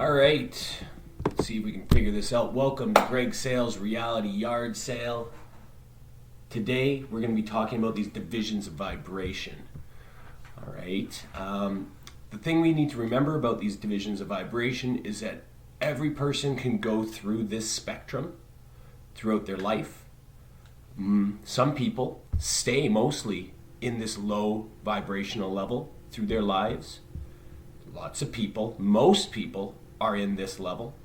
All right, let's see if we can figure this out. Welcome to Greg Sales Reality Yard Sale. Today we're going to be talking about these divisions of vibration. All right, the thing we need to remember about these divisions of vibration is that every person can go through this spectrum throughout their life. Some people stay mostly in this low vibrational level through their lives. Lots of people, most people, are in this level.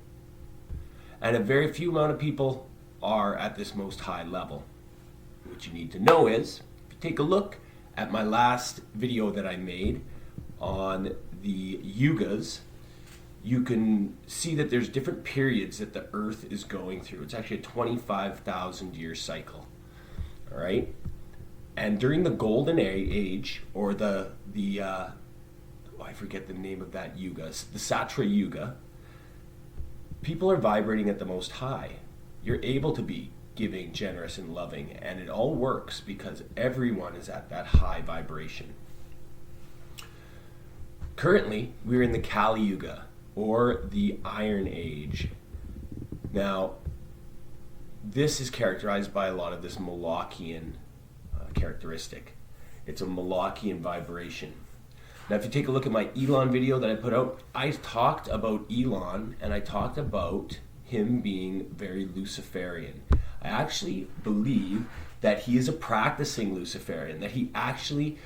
And a very few amount of people are at this most high level. What you need to know is, if you take a look at my last video that I made on the yugas, you can see that there's different periods that the Earth is going through. It's actually a 25,000 year cycle. All right? And during the golden age, or I forget the name of that yuga, the Satra Yuga, people are vibrating at the most high. You're able to be giving, generous, and loving, and it all works because everyone is at that high vibration. Currently, we're in the Kali Yuga, or the Iron Age. Now, this is characterized by a lot of this Malachian characteristic. It's a Malachian vibration. Now, if you take a look at my Elon video that I put out, I talked about Elon, and I talked about him being very Luciferian. I actually believe that he is a practicing Luciferian, that he actually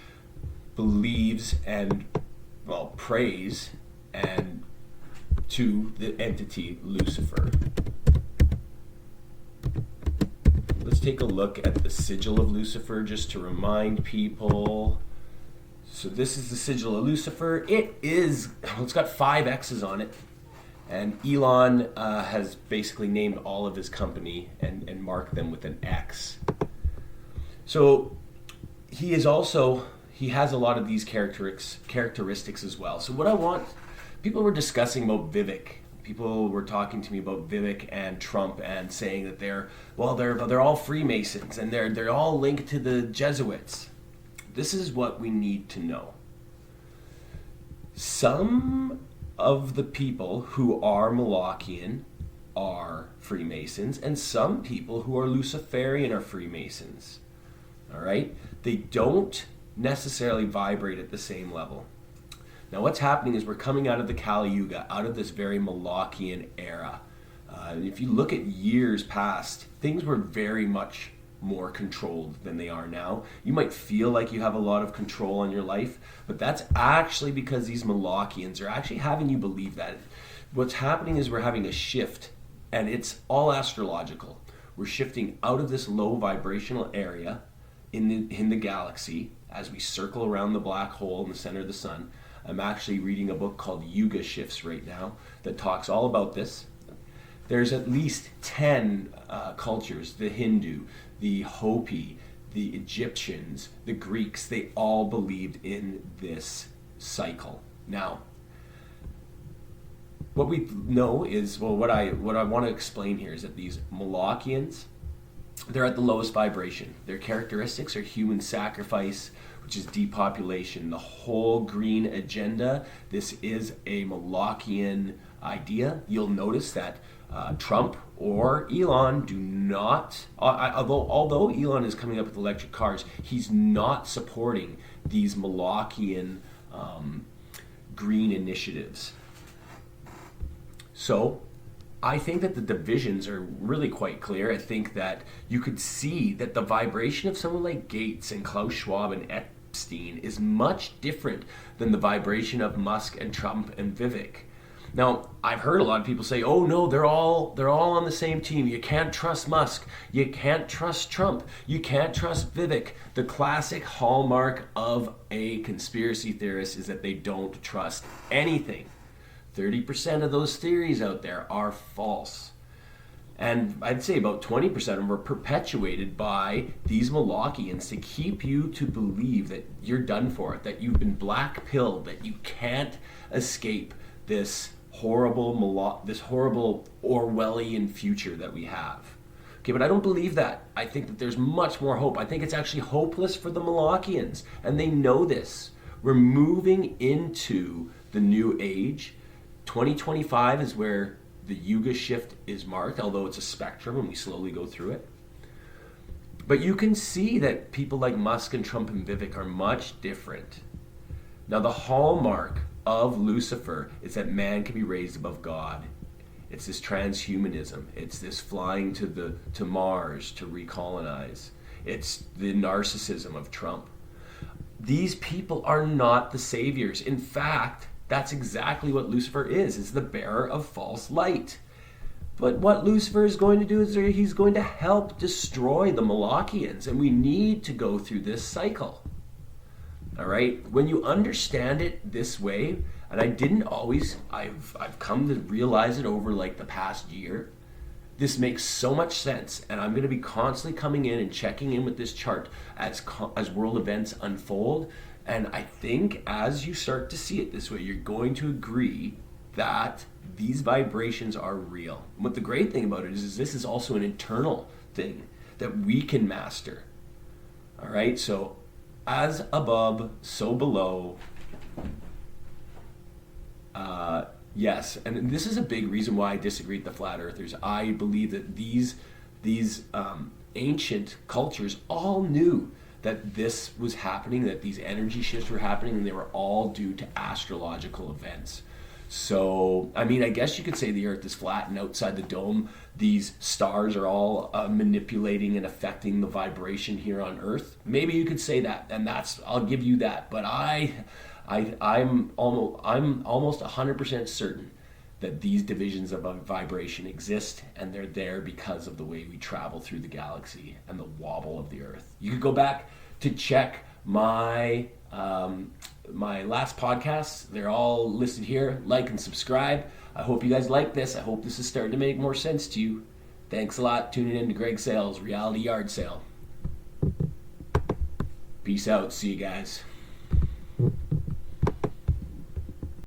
believes and, prays and to the entity Lucifer. Let's take a look at the sigil of Lucifer just to remind people. So this is the sigil of Lucifer. It's got 5 X's on it. And Elon has basically named all of his company and marked them with an X. So he has a lot of these characteristics as well. So people were discussing about Vivek. People were talking to me about Vivek and Trump and saying that they're all Freemasons and they're all linked to the Jesuits. This is what we need to know. Some of the people who are Malachian are Freemasons, and some people who are Luciferian are Freemasons. All right? They don't necessarily vibrate at the same level. Now, what's happening is we're coming out of the Kali Yuga, out of this very Malachian era. If you look at years past, things were very much more controlled than they are now. You might feel like you have a lot of control on your life, but that's actually because these Malachians are actually having you believe that. What's happening is we're having a shift, and it's all astrological. We're shifting out of this low vibrational area in the galaxy as we circle around the black hole in the center of the sun. I'm actually reading a book called Yuga Shifts right now that talks all about this. There's at least 10 cultures, the Hindu, the Hopi, the Egyptians, the Greeks, they all believed in this cycle. Now, what we know is, what I want to explain here is that these Malachians, they're at the lowest vibration. Their characteristics are human sacrifice, which is depopulation, the whole green agenda. This is a Malachian idea. You'll notice that Trump or Elon do not, although Elon is coming up with electric cars, he's not supporting these Malachian green initiatives. So I think that the divisions are really quite clear. I think that you could see that the vibration of someone like Gates and Klaus Schwab and Epstein is much different than the vibration of Musk and Trump and Vivek. Now, I've heard a lot of people say, oh no, they're all on the same team. You can't trust Musk. You can't trust Trump. You can't trust Vivek. The classic hallmark of a conspiracy theorist is that they don't trust anything. 30% of those theories out there are false. And I'd say about 20% of them are perpetuated by these Malachians to keep you to believe that you're done for, that you've been black-pilled, that you can't escape this horrible Orwellian future that we have. Okay, but I don't believe that. I think that there's much more hope. I think it's actually hopeless for the Malachians, and they know this. We're moving into the new age. 2025 is where the Yuga shift is marked, although it's a spectrum and we slowly go through it. But you can see that people like Musk and Trump and Vivek are much different. Now, the hallmark of Lucifer is that man can be raised above God. It's this transhumanism. It's this flying to Mars to recolonize. It's the narcissism of Trump. These people are not the saviors. In fact, that's exactly what Lucifer is the bearer of false light. But what Lucifer is going to do is he's going to help destroy the Malachians, and we need to go through this cycle. All right? When you understand it this way, and I didn't always, I've come to realize it over like the past year, this makes so much sense, and I'm going to be constantly coming in and checking in with this chart as world events unfold. And I think as you start to see it this way, you're going to agree that these vibrations are real. And what the great thing about it is this is also an internal thing that we can master. All right, so as above, so below. Yes, and this is a big reason why I disagree with the flat earthers. I believe that these ancient cultures all knew that this was happening, that these energy shifts were happening, and they were all due to astrological events. So, I mean, I guess you could say the earth is flat, and outside the dome, these stars are all manipulating and affecting the vibration here on earth. Maybe you could say that, and I'll give you that. But I'm almost 100% certain that these divisions of vibration exist, and they're there because of the way we travel through the galaxy and the wobble of the earth. You could go back to check my last podcasts. They're all listed here. Like and subscribe. I hope you guys like this. I hope this is starting to make more sense to you. Thanks a lot. Tuning in to Greg Sales, Reality Yard Sale. Peace out. See you guys.